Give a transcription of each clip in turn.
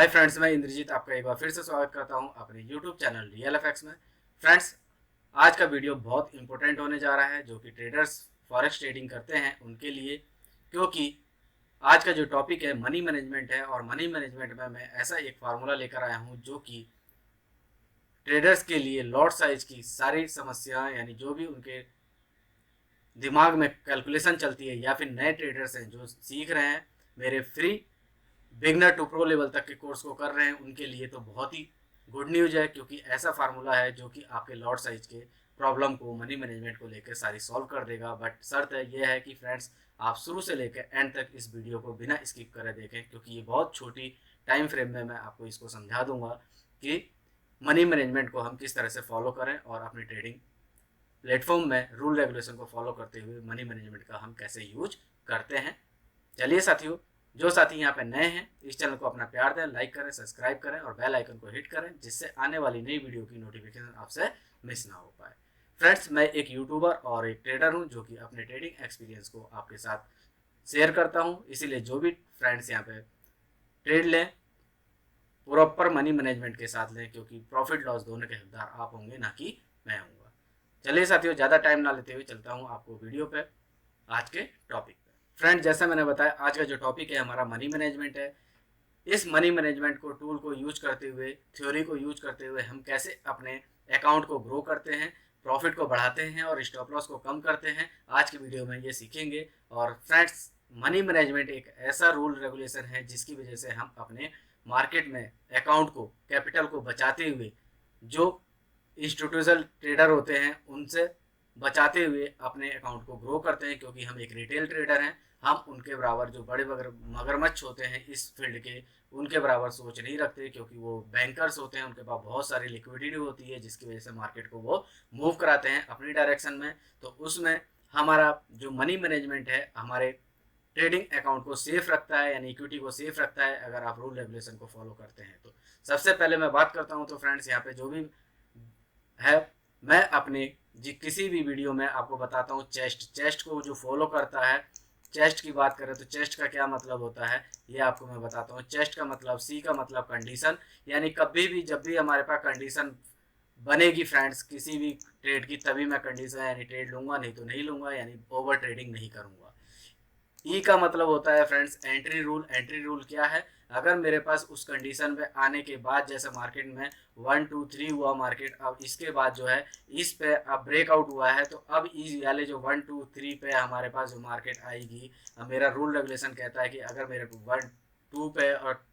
Hi friends, मैं इंद्रजीत आपका एक बार फिर से स्वागत करता हूं अपने यूट्यूब चैनल रियल एफएक्स में। फ्रेंड्स, आज का वीडियो बहुत इंपॉर्टेंट होने जा रहा है जो कि ट्रेडर्स फॉरेक्स ट्रेडिंग करते हैं उनके लिए, क्योंकि आज का जो टॉपिक है मनी मैनेजमेंट है। और मनी मैनेजमेंट में मैं ऐसा एक फार्मूला लेकर आया हूं जो कि ट्रेडर्स के लिए लॉट साइज की सारी समस्याएं, यानी जो भी उनके दिमाग में कैलकुलेशन चलती है या फिर नए ट्रेडर्स हैं जो सीख रहे हैं मेरे free beginner to pro level तक के कोर्स को कर रहे हैं, उनके लिए तो बहुत ही गुड न्यूज है, क्योंकि ऐसा फार्मूला है जो कि आपके लॉट साइज के प्रॉब्लम को मनी मैनेजमेंट को लेकर सारी सॉल्व कर देगा। बट शर्त है यह है कि फ्रेंड्स, आप शुरू से लेकर एंड तक इस वीडियो को बिना स्किप करे देखें, क्योंकि ये बहुत छोटी टाइम फ्रेम में मैं आपको इसको समझा दूंगा कि मनी मैनेजमेंट को हम किस तरह से फॉलो करें और अपनी ट्रेडिंग प्लेटफॉर्म में रूल रेगुलेशन को फॉलो करते हुए मनी मैनेजमेंट का हम कैसे यूज करते हैं। चलिए साथियों, जो साथी यहाँ पे नए हैं इस चैनल को अपना प्यार दें, लाइक करें, सब्सक्राइब करें और बेल आइकन को हिट करें, जिससे आने वाली नई वीडियो की नोटिफिकेशन आपसे मिस ना हो पाए। फ्रेंड्स, मैं एक यूट्यूबर और एक ट्रेडर हूँ जो कि अपने ट्रेडिंग एक्सपीरियंस को आपके साथ शेयर करता हूँ। इसीलिए जो भी फ्रेंड्स यहाँ पे ट्रेड लें, प्रॉपर मनी मैनेजमेंट के साथ लें, क्योंकि प्रॉफिट लॉस दोनों के हकदार आप होंगे, ना कि मैं हूँगा। चलिए साथियों, ज़्यादा टाइम ना लेते हुए चलता हूँ आपको वीडियो पे, आज के टॉपिक पे। फ्रेंड, जैसा मैंने बताया, आज का जो टॉपिक है हमारा मनी मैनेजमेंट है। इस मनी मैनेजमेंट को टूल को यूज करते हुए, थ्योरी को यूज करते हुए हम कैसे अपने अकाउंट को ग्रो करते हैं, प्रॉफिट को बढ़ाते हैं और स्टॉप लॉस को कम करते हैं, आज की वीडियो में ये सीखेंगे। और फ्रेंड्स, मनी मैनेजमेंट एक ऐसा रूल रेगुलेशन है जिसकी वजह से हम अपने मार्केट में अकाउंट को, कैपिटल को बचाते हुए, जो इंस्टीट्यूशनल ट्रेडर होते हैं उनसे बचाते हुए अपने अकाउंट को ग्रो करते हैं, क्योंकि हम एक रिटेल ट्रेडर हैं। हम उनके बराबर, जो बड़े मगरमच्छ होते हैं इस फील्ड के, उनके बराबर सोच नहीं रखते, क्योंकि वो बैंकर्स होते हैं, उनके पास बहुत सारी लिक्विडिटी होती है जिसकी वजह से मार्केट को वो मूव कराते हैं अपनी डायरेक्शन में। तो उसमें हमारा जो मनी मैनेजमेंट है हमारे ट्रेडिंग अकाउंट को सेफ रखता है, यानी इक्विटी को सेफ रखता है, अगर आप रूल रेगुलेशन को फॉलो करते हैं तो। सबसे पहले मैं बात करता हूं तो फ्रेंड्स, यहाँ पे जो भी है, मैं अपने जी किसी भी वीडियो में आपको बताता हूँ चेस्ट को जो फॉलो करता है। चेस्ट की बात करें तो चेस्ट का क्या मतलब होता है ये आपको मैं बताता हूँ। चेस्ट का मतलब, सी का मतलब कंडीशन, यानी कभी भी जब भी हमारे पास कंडीशन बनेगी फ्रेंड्स किसी भी ट्रेड की, तभी मैं कंडीशन यानी ट्रेड लूंगा, नहीं तो नहीं लूंगा, यानी ओवर ट्रेडिंग नहीं करूंगा। ई का मतलब होता है friends entry rule. Entry rule क्या है? अगर मेरे पास उस कंडीशन पे आने के बाद, जैसे मार्केट में 1 2 3 हुआ मार्केट, अब इसके बाद जो है इस पे अब ब्रेकआउट हुआ है, तो अब इस वाले जो 1 2 3 पे हमारे पास जो मार्केट आएगी, अब मेरा रूल रेगुलेशन कहता है कि अगर मेरे को 1 2 पे और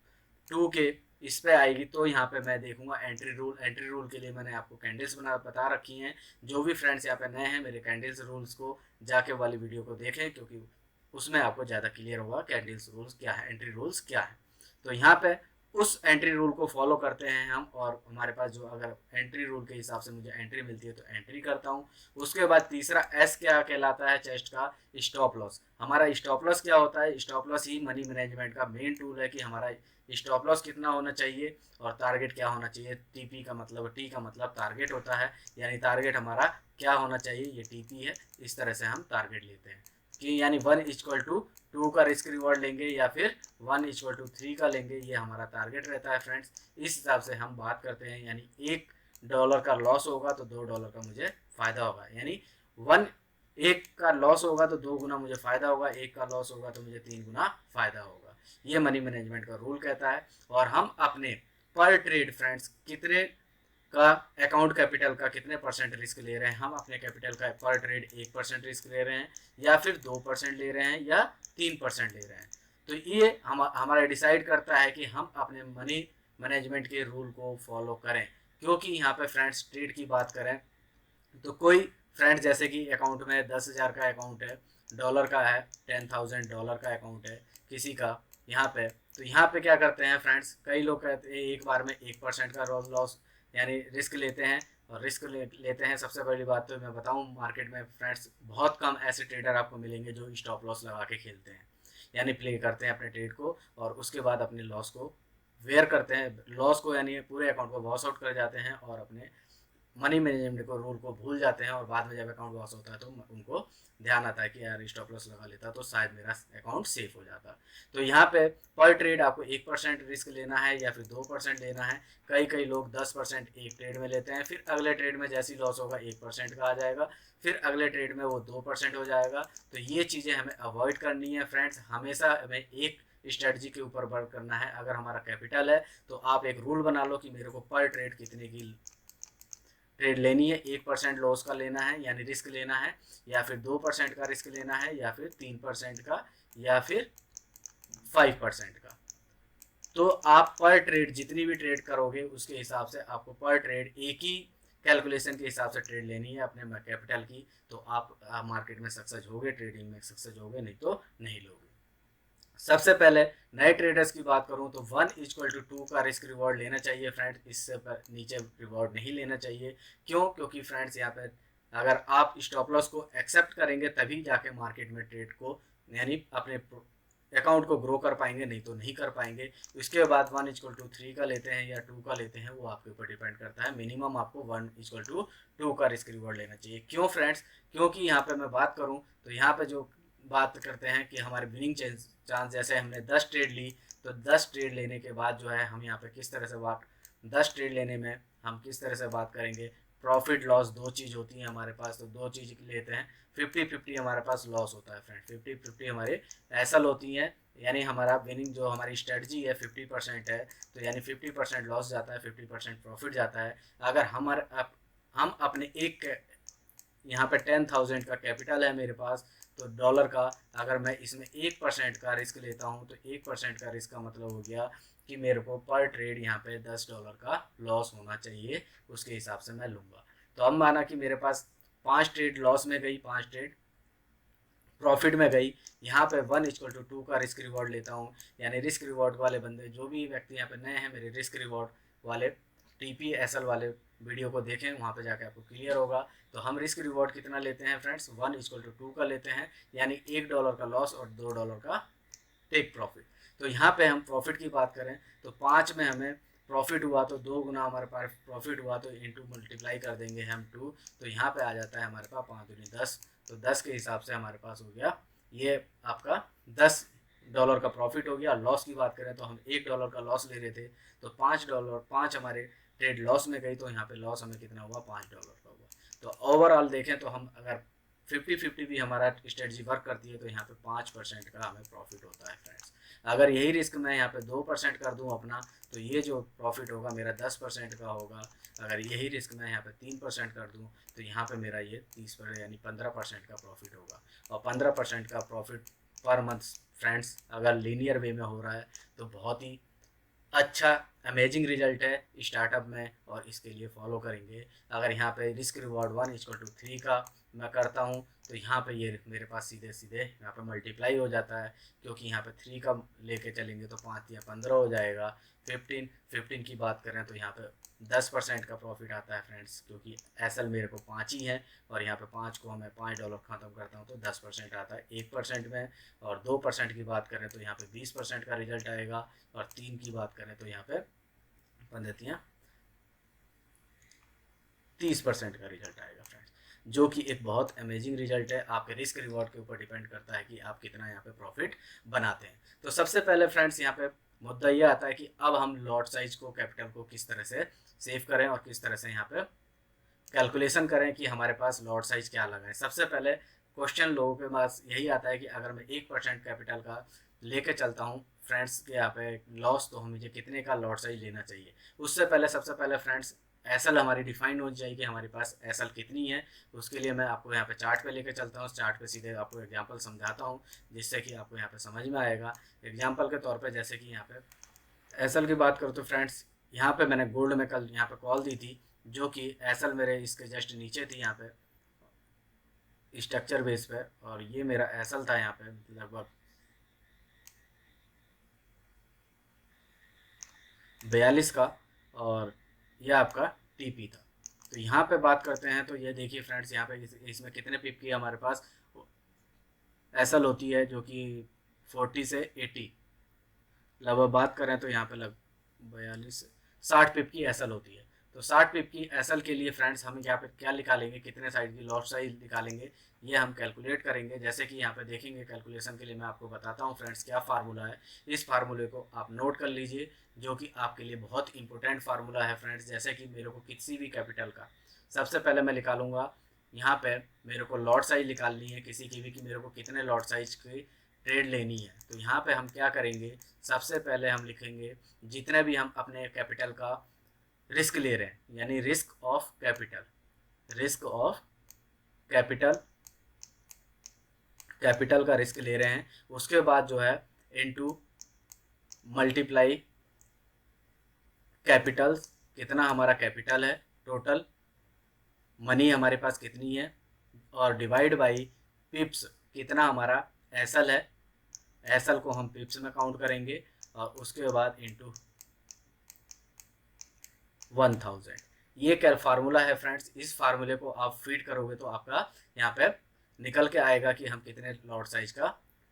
2 के इस पे आएगी तो यहाँ पे मैं देखूंगा एंट्री रूल। एंट्री रूल के लिए मैंने आपको कैंडल्स बता रखी हैं। जो भी फ्रेंड्स यहाँ पे नए हैं, मेरे कैंडल्स रूल्स को जाके वाली वीडियो को देखें, क्योंकि उसमें आपको ज़्यादा क्लियर होगा कैंडल्स रूल्स क्या है, एंट्री रूल्स क्या है। तो यहाँ पे उस एंट्री रूल को फॉलो करते हैं हम, और हमारे पास जो अगर एंट्री रूल के हिसाब से मुझे एंट्री मिलती है तो एंट्री करता हूँ। उसके बाद तीसरा एस क्या कहलाता है चेस्ट का? Stop loss. हमारा स्टॉप लॉस क्या होता है? स्टॉप लॉस ही मनी मैनेजमेंट का मेन टूल है कि हमारा स्टॉप लॉस कितना होना चाहिए और टारगेट क्या होना चाहिए। टीपी का मतलब, टी का मतलब टारगेट होता है, यानी टारगेट हमारा क्या होना चाहिए, ये टीपी है। इस तरह से हम टारगेट लेते हैं कि यानी 1:2 का रिस्क रिवॉर्ड लेंगे या फिर 1:3 का लेंगे, ये हमारा टारगेट रहता है फ्रेंड्स। इस हिसाब से हम बात करते हैं, यानी $1 का लॉस होगा तो $2 का मुझे फायदा होगा, यानी वन एक का लॉस होगा तो 2 गुना मुझे फायदा होगा, एक का लॉस होगा तो मुझे 3 गुना फायदा होगा। ये मनी मैनेजमेंट का रूल कहता है। और हम अपने पर ट्रेड फ्रेंड्स कितने का अकाउंट कैपिटल का कितने परसेंट रिस्क ले रहे हैं, हम अपने कैपिटल का पर ट्रेड 1% रिस्क ले रहे हैं या फिर 2% ले रहे हैं या 3% ले रहे हैं, तो ये हमारा डिसाइड करता है कि हम अपने मनी मैनेजमेंट के रूल को फॉलो करें। क्योंकि यहाँ पे फ्रेंड्स ट्रेड की बात करें तो कोई फ्रेंड्स, जैसे कि अकाउंट में 10,000 का अकाउंट है, डॉलर का है, $10,000 का अकाउंट है किसी का यहाँ पे, तो यहाँ पे क्या करते हैं फ्रेंड्स, कई लोग कहते हैं एक बार में 1% का लॉस यानी रिस्क लेते हैं। और रिस्क लेते हैं, सबसे बड़ी बात तो मैं बताऊँ, मार्केट में फ्रेंड्स बहुत कम ऐसे ट्रेडर आपको मिलेंगे जो स्टॉप लॉस लगा के खेलते हैं, यानी प्ले करते हैं अपने ट्रेड को और उसके बाद अपने लॉस को वेयर करते हैं, लॉस को यानी पूरे अकाउंट को वॉश आउट कर जाते हैं और अपने मनी मैनेजमेंट को रूल को भूल जाते हैं और बाद में जब अकाउंट लॉस होता है तो उनको ध्यान आता है कि यार स्टॉप लॉस लगा लेता तो शायद मेरा अकाउंट सेफ हो जाता। तो यहाँ पे पर ट्रेड आपको 1% रिस्क लेना है या फिर 2% लेना है। कई कई लोग 10% एक ट्रेड में लेते हैं, फिर अगले ट्रेड में जैसी लॉस होगा 1% का आ जाएगा, फिर अगले ट्रेड में वो 2% हो जाएगा। तो ये चीज़ें हमें अवॉइड करनी है फ्रेंड्स। हमेशा हमें एक स्ट्रेटजी के ऊपर वर्क करना है। अगर हमारा कैपिटल है तो आप एक रूल बना लो कि मेरे को पर ट्रेड कितने की ट्रेड लेनी है, 1% लॉस का लेना है यानी रिस्क लेना है, या फिर 2% का रिस्क लेना है, या फिर 3% का, या फिर 5% का। तो आप पर ट्रेड जितनी भी ट्रेड करोगे उसके हिसाब से आपको पर ट्रेड एक ही कैलकुलेशन के हिसाब से ट्रेड लेनी है अपने कैपिटल की। तो आप मार्केट में सक्सेस होगे, ट्रेडिंग में सक्सेस होगे, नहीं तो नहीं लोगे। सबसे पहले नए ट्रेडर्स की बात करूं तो 1:2 का रिस्क रिवॉर्ड लेना चाहिए फ्रेंड्स, इससे नीचे रिवॉर्ड नहीं लेना चाहिए। क्यों? क्योंकि फ्रेंड्स यहाँ पे अगर आप स्टॉप लॉस को एक्सेप्ट करेंगे तभी जाके मार्केट में ट्रेड को यानी अपने अकाउंट को ग्रो कर पाएंगे, नहीं तो नहीं कर पाएंगे। उसके बाद 1:3 का लेते हैं या 2 का लेते हैं वो आपके ऊपर डिपेंड करता है। मिनिमम आपको 1:2 का रिस्क रिवॉर्ड लेना चाहिए। क्यों फ्रेंड्स? क्योंकि यहाँ पे मैं बात करूँ तो यहाँ पे जो बात करते हैं कि हमारे विनिंग चांस, जैसे हमने 10 ट्रेड ली तो 10 ट्रेड लेने के बाद जो है हम यहाँ पे किस तरह से बात 10 ट्रेड लेने में हम किस तरह से बात करेंगे। प्रॉफिट लॉस दो चीज़ होती है हमारे पास, तो दो चीज़ लेते हैं। 50-50 हमारे पास लॉस होता है फ्रेंड, 50-50 हमारे ऐसा होती है, यानी हमारा विनिंग जो हमारी स्ट्रेटजी है 50% है, तो यानी 50% लॉस जाता है, 50% प्रॉफिट जाता है। अगर हम अपने एक यहाँ पे 10,000 का कैपिटल है मेरे पास, तो डॉलर का अगर मैं इसमें 1% का रिस्क लेता हूँ तो 1% का रिस्क का मतलब हो गया कि मेरे को पर ट्रेड यहाँ पे $10 का लॉस होना चाहिए, उसके हिसाब से मैं लूँगा। तो अब माना कि मेरे पास 5 ट्रेड लॉस में गई, 5 ट्रेड प्रॉफिट में गई, यहाँ पे 1:2 का रिस्क रिवॉर्ड लेता हूँ। यानी रिस्क रिवॉर्ड वाले बंदे जो भी व्यक्ति यहाँ पे नए हैं मेरे रिस्क रिवॉर्ड वाले TPSL वाले वीडियो को देखें, वहाँ पे जाके आपको क्लियर होगा। तो हम रिस्क रिवॉर्ड कितना लेते हैं फ्रेंड्स? 1:2 का लेते हैं, यानी $1 का लॉस और $2 का टेक प्रॉफिट। तो यहाँ पे हम प्रॉफिट की बात करें तो 5 में हमें प्रॉफिट हुआ तो 2 गुना हमारे पास प्रॉफिट हुआ, तो इंटू मल्टीप्लाई कर देंगे हम 2, तो यहाँ पे आ जाता है हमारे पास 5 दूनी 10। तो 10 के हिसाब से हमारे पास हो गया ये आपका $10 का प्रॉफिट हो गया। लॉस की बात करें तो हम $1 का लॉस ले रहे थे, तो $5 हमारे ट्रेड लॉस में गई, तो यहाँ पे लॉस हमें कितना हुआ? $5 का हुआ। तो ओवरऑल देखें तो हम अगर 50-50 भी हमारा स्ट्रेटजी वर्क करती है तो यहाँ पे 5% का हमें प्रॉफिट होता है फ्रेंड्स। अगर यही रिस्क मैं यहाँ पे 2% कर दूँ अपना, तो ये जो प्रॉफिट होगा मेरा 10% का होगा। अगर यही रिस्क मैं यहाँ पे 3% कर दूँ तो यहाँ पे मेरा ये 30% यानी 15% का प्रॉफिट होगा। और 15% का प्रॉफिट पर मंथ फ्रेंड्स अगर लीनियर वे में हो रहा है तो बहुत ही अच्छा अमेजिंग रिजल्ट है स्टार्टअप में, और इसके लिए फॉलो करेंगे। अगर यहाँ पे रिस्क रिवॉर्ड 1:3 का मैं करता हूँ तो यहाँ पे ये मेरे पास सीधे सीधे यहाँ पे मल्टीप्लाई हो जाता है, क्योंकि यहाँ पे 3 का लेके चलेंगे तो 5 या 15 हो जाएगा। 15 की बात करें तो यहाँ पे 10% का प्रॉफिट आता है फ्रेंड्स, क्योंकि एसएल मेरे को 5 ही है और यहाँ पे 5 को मैं $5 ख़त्म करता हूँ तो 10% आता है 1% में। और 2% की बात करें तो यहाँ पे 20% का रिजल्ट आएगा, और 3 की बात करें तो यहाँ पे 30% का रिजल्ट आएगा फ्रेंड्स, जो कि एक बहुत अमेजिंग रिजल्ट है। आपके रिस्क रिवॉर्ड के ऊपर डिपेंड करता है कि आप कितना यहाँ पे प्रॉफिट बनाते हैं। तो सबसे पहले फ्रेंड्स यहाँ पे मुद्दा ये आता है कि अब हम लॉट साइज को, कैपिटल को किस तरह से सेव करें और किस तरह से यहाँ पे कैलकुलेशन करें कि हमारे पास लॉट साइज क्या लगा है। सबसे पहले क्वेश्चन लोगों के पास यही आता है कि अगर मैं 1% कैपिटल का लेके चलता हूँ फ्रेंड्स के यहाँ पे लॉस, तो मुझे कितने का लॉट साइज लेना चाहिए। उससे पहले सबसे पहले फ्रेंड्स एसएल हमारी डिफाइन हो जाएगी, हमारे पास एसएल कितनी है। उसके लिए मैं आपको यहाँ पे चार्ट पे लेके चलता हूँ। चार्ट पे सीधे आपको एग्जांपल समझाता हूँ जिससे कि आपको यहाँ पे समझ में आएगा। एग्जांपल के तौर पे जैसे कि यहाँ पे एसएल की बात करूँ तो फ्रेंड्स यहाँ पे मैंने गोल्ड में कल यहाँ पे कॉल दी थी, जो कि एसएल मेरे इसके जस्ट नीचे थी यहाँ पे स्ट्रक्चर बेस पे, और ये मेरा एसएल था यहाँ पे लगभग 42 का, और ये आपका टीपी था। तो यहाँ पे बात करते हैं तो ये देखिए फ्रेंड्स यहाँ पे इसमें कितने पिप की हमारे पास एसएल होती है, जो कि 40 से 80 लगभग बात करें तो यहाँ पे लग 42 60 पिप की एसएल होती है। तो 60 पिप की एसएल के लिए फ्रेंड्स हम यहाँ पे क्या निकालेंगे, कितने साइड की लॉट साइज निकालेंगे, ये हम कैलकुलेट करेंगे। जैसे कि यहाँ पे देखेंगे, कैलकुलेशन के लिए मैं आपको बताता हूँ फ्रेंड्स क्या फार्मूला है। इस फार्मूले को आप नोट कर लीजिए, जो कि आपके लिए बहुत इंपॉर्टेंट फार्मूला है फ्रेंड्स। जैसे कि मेरे को किसी भी कैपिटल का सबसे पहले मैं निकालूंगा, यहाँ पे मेरे को लॉट साइज निकालनी है किसी की भी, कि मेरे को कितने लॉट साइज की ट्रेड लेनी है। तो यहाँ पे हम क्या करेंगे, सबसे पहले हम लिखेंगे जितने भी हम अपने कैपिटल का रिस्क ले रहे हैं, यानी risk of capital, risk of capital, capital का रिस्क ले रहे हैं। उसके बाद जो है इनटू मल्टीप्लाई कैपिटल, कितना हमारा कैपिटल है, टोटल मनी हमारे पास कितनी है, और डिवाइड बाई पिप्स, कितना हमारा एसएल है, एसएल को हम पिप्स में काउंट करेंगे, और उसके बाद इनटू 1000। ये क्या फार्मूला है फ्रेंड्स। इस फार्मूले को आप फीड करोगे तो आपका यहाँ पे निकल के आएगा कि हम कितने लॉट साइज का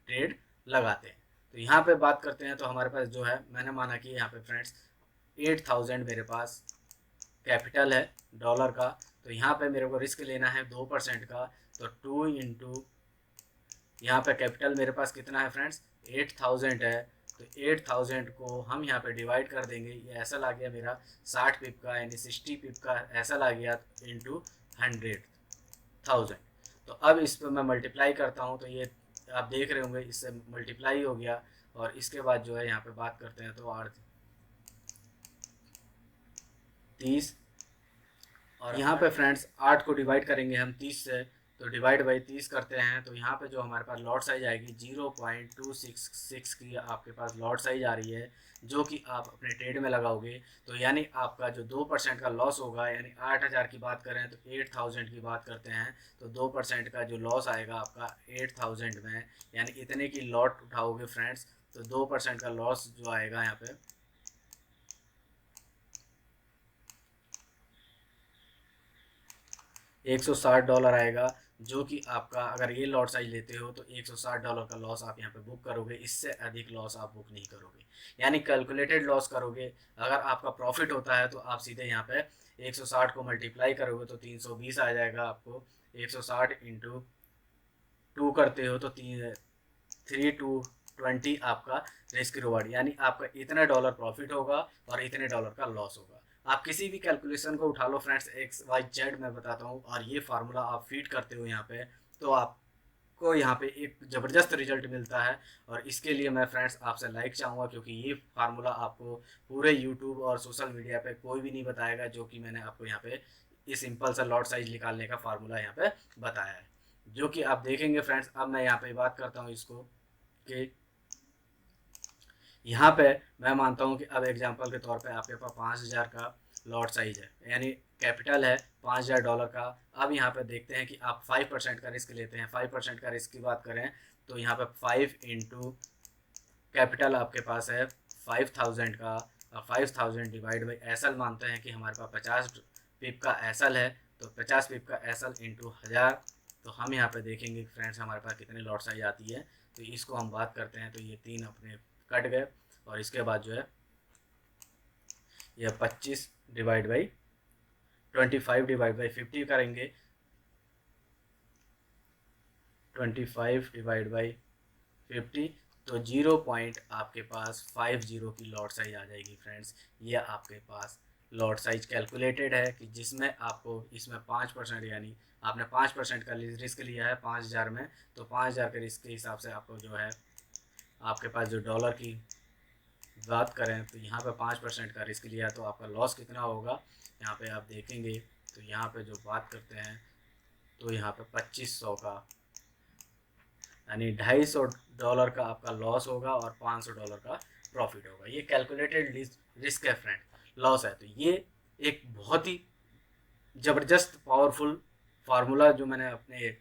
ट्रेड लगाते हैं। तो यहाँ पे बात करते हैं, तो हमारे पास जो है, मैंने माना कि यहाँ पे फ्रेंड्स 8000 मेरे पास कैपिटल है डॉलर का। तो यहाँ पे मेरे को रिस्क लेना है 2% का, तो 2 इंटू यहाँ पे कैपिटल मेरे पास कितना है फ्रेंड्स, 8000 है। तो 8000 को हम यहाँ पे डिवाइड कर देंगे, ये ऐसा ला गया मेरा 60 पिप का, यानी 60 पिप का ऐसा ला गया, इंटू 100,000। तो अब इस पर मैं मल्टीप्लाई करता हूँ, तो ये आप देख रहे होंगे इससे मल्टीप्लाई हो गया। और इसके बाद जो है यहाँ पे बात करते हैं, तो 30, और यहाँ पे फ्रेंड्स 8 को डिवाइड करेंगे हम 30 से, तो डिवाइड बाई 30 करते हैं। तो यहाँ पे जो हमारे पास लॉट साइज आएगी 0.266 की आपके पास लॉट साइज आ रही है, जो कि आप अपने ट्रेड में लगाओगे। तो यानी आपका जो 2% का लॉस होगा, यानी 8000 की बात करें तो 8000 की बात करते हैं, तो 2% का जो लॉस आएगा आपका 8000 में, यानी इतने की लॉट उठाओगे फ्रेंड्स, तो 2% का लॉस जो आएगा यहाँ पे $160 आएगा, जो कि आपका अगर ये लॉट साइज लेते हो तो $160 का लॉस आप यहाँ पे बुक करोगे। इससे अधिक लॉस आप बुक नहीं करोगे, यानी कैलकुलेटेड लॉस करोगे। अगर आपका प्रॉफिट होता है तो आप सीधे यहाँ पे 160 को मल्टीप्लाई करोगे तो 320 आ जाएगा आपको। 160 इंटू 2 करते हो तो 3220 आपका रिस्क रिवॉर्ड, यानी आपका इतने डॉलर प्रॉफिट होगा और इतने डॉलर का लॉस होगा। आप किसी भी कैलकुलेशन को उठा लो फ्रेंड्स, एक्स वाई जेड मैं बताता हूँ, और ये फार्मूला आप फीड करते हो यहाँ पे, तो आपको यहाँ पे एक ज़बरदस्त रिजल्ट मिलता है। और इसके लिए मैं फ्रेंड्स आपसे लाइक चाहूँगा, क्योंकि ये फार्मूला आपको पूरे यूट्यूब और सोशल मीडिया पे कोई भी नहीं बताएगा, जो कि मैंने आपको यहाँ पे इस सिंपल सा लॉट साइज निकालने का फार्मूला यहाँ पे बताया है, जो कि आप देखेंगे फ्रेंड्स। अब मैं यहाँ पे बात करता हूँ इसको, कि यहाँ पे मैं मानता हूँ कि अब एग्जांपल के तौर पे आपके पास 5000 का लॉट साइज है, यानी कैपिटल है $5000 का। अब यहाँ पे देखते हैं कि आप 5% का रिस्क लेते हैं। 5% का रिस्क की बात करें तो यहाँ पे 5 इंटू कैपिटल आपके पास है 5000 का, और 5000 डिवाइड बाई एसएल मानते हैं कि हमारे पास 50 पिप का एसएल है, तो 50 पिप का एसएल इंटू 1000। तो हम यहाँ पे देखेंगे फ्रेंड्स हमारे पास कितनी लॉट साइज आती है। तो इसको हम बात करते हैं, तो ये 3 अपने कट गए, और इसके बाद जो है यह 25 डिवाइड बाई 25 डिवाइड बाई 50 करेंगे। 25 डिवाइड बाई 50, तो 0 पॉइंट आपके पास 50 की लॉट साइज आ जाएगी फ्रेंड्स। ये आपके पास लॉट साइज कैलकुलेटेड है, कि जिसमें आपको इसमें 5%, यानी आपने 5% का रिस्क लिया है 5000 में, तो 5000 के रिस्क के हिसाब से आपको जो है आपके पास जो डॉलर की बात करें, तो यहाँ पे 5% का रिस्क लिया, तो आपका लॉस कितना होगा यहाँ पे आप देखेंगे। तो यहाँ पे जो बात करते हैं, तो यहाँ पे 2500 का, यानी $250 का आपका लॉस होगा, और $500 का प्रॉफिट होगा। ये कैलकुलेटेड रिस्क है फ्रेंड, लॉस है। तो ये एक बहुत ही ज़बरदस्त पावरफुल फार्मूला जो मैंने अपने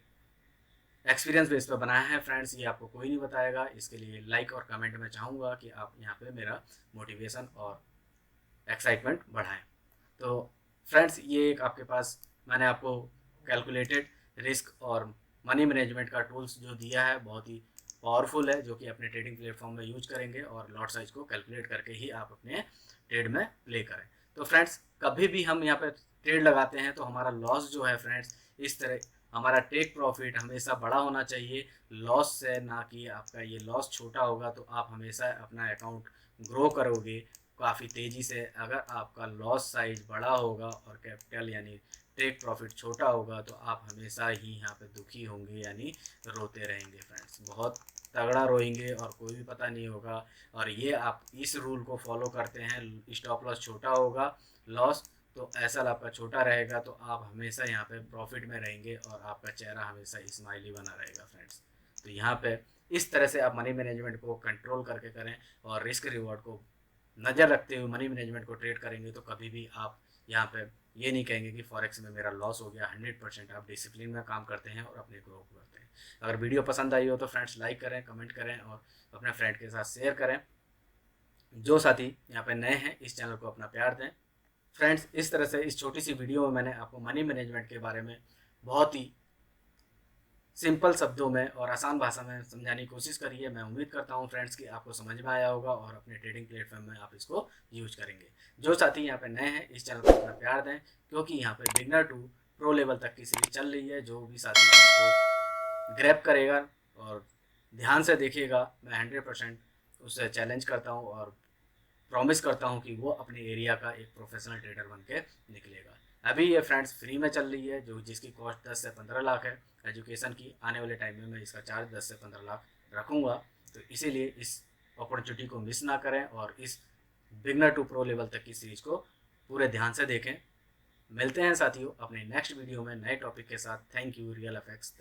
एक्सपीरियंस बेस पे बनाया है फ्रेंड्स, ये आपको कोई नहीं बताएगा। इसके लिए लाइक और कमेंट में चाहूँगा कि आप यहाँ पे मेरा मोटिवेशन और एक्साइटमेंट बढ़ाएं। तो फ्रेंड्स ये एक आपके पास मैंने आपको कैलकुलेटेड रिस्क और मनी मैनेजमेंट का टूल्स जो दिया है, बहुत ही पावरफुल है, जो कि अपने ट्रेडिंग प्लेटफॉर्म में यूज करेंगे, और लॉट साइज को कैलकुलेट करके ही आप अपने ट्रेड में प्ले करें। तो फ्रेंड्स कभी भी हम यहाँ पे ट्रेड लगाते हैं तो हमारा लॉस जो है फ्रेंड्स, इस तरह हमारा टेक प्रॉफिट हमेशा बड़ा होना चाहिए लॉस से, ना कि आपका ये लॉस छोटा होगा तो आप हमेशा अपना अकाउंट ग्रो करोगे काफ़ी तेज़ी से। अगर आपका लॉस साइज बड़ा होगा और कैपिटल यानी टेक प्रॉफिट छोटा होगा तो आप हमेशा ही यहाँ पे दुखी होंगे यानी रोते रहेंगे फ्रेंड्स, बहुत तगड़ा रोएंगे और कोई भी पता नहीं होगा। और ये आप इस रूल को फॉलो करते हैं, स्टॉप लॉस छोटा होगा लॉस तो एसएल आपका छोटा रहेगा, तो आप हमेशा यहाँ पे प्रॉफिट में रहेंगे और आपका चेहरा हमेशा स्माइली बना रहेगा फ्रेंड्स। तो यहाँ पे इस तरह से आप मनी मैनेजमेंट को कंट्रोल करके करें और रिस्क रिवॉर्ड को नज़र रखते हुए मनी मैनेजमेंट को ट्रेड करेंगे तो कभी भी आप यहाँ पे ये नहीं कहेंगे कि फॉरेक्स में मेरा लॉस हो गया। 100% आप डिसिप्लिन में काम करते हैं और अपने ग्रो करते हैं। अगर वीडियो पसंद आई हो तो फ्रेंड्स लाइक करें, कमेंट करें और अपने फ्रेंड के साथ शेयर करें। जो साथी यहाँ पे नए हैं इस चैनल को अपना प्यार दें। फ्रेंड्स इस तरह से इस छोटी सी वीडियो में मैंने आपको मनी मैनेजमेंट के बारे में बहुत ही सिंपल शब्दों में और आसान भाषा में समझाने की कोशिश करी है। मैं उम्मीद करता हूँ फ्रेंड्स कि आपको समझ में आया होगा और अपने ट्रेडिंग प्लेटफॉर्म में आप इसको यूज करेंगे। जो साथी यहाँ पे नए हैं इस चैनल को अपना प्यार दें, क्योंकि यहाँ पे बिगनर टू प्रो लेवल तक की सीरीज चल रही है। जो भी साथी इसको ग्रैब करेगा और ध्यान से देखिएगा, मैं 100% उससे चैलेंज करता हूँ और प्रॉमिस करता हूँ कि वो अपने एरिया का एक प्रोफेशनल ट्रेडर बन के निकलेगा। अभी ये फ्रेंड्स फ्री में चल रही है, जो जिसकी कॉस्ट 10 से 15 लाख है एजुकेशन की। आने वाले टाइम में मैं इसका चार्ज 10 से 15 लाख रखूँगा, तो इसीलिए इस अपॉर्चुनिटी को मिस ना करें और इस बिगनर टू प्रो लेवल तक की सीरीज को पूरे ध्यान से देखें। मिलते हैं साथियों अपने नेक्स्ट वीडियो में नए टॉपिक के साथ। Thank you real FX.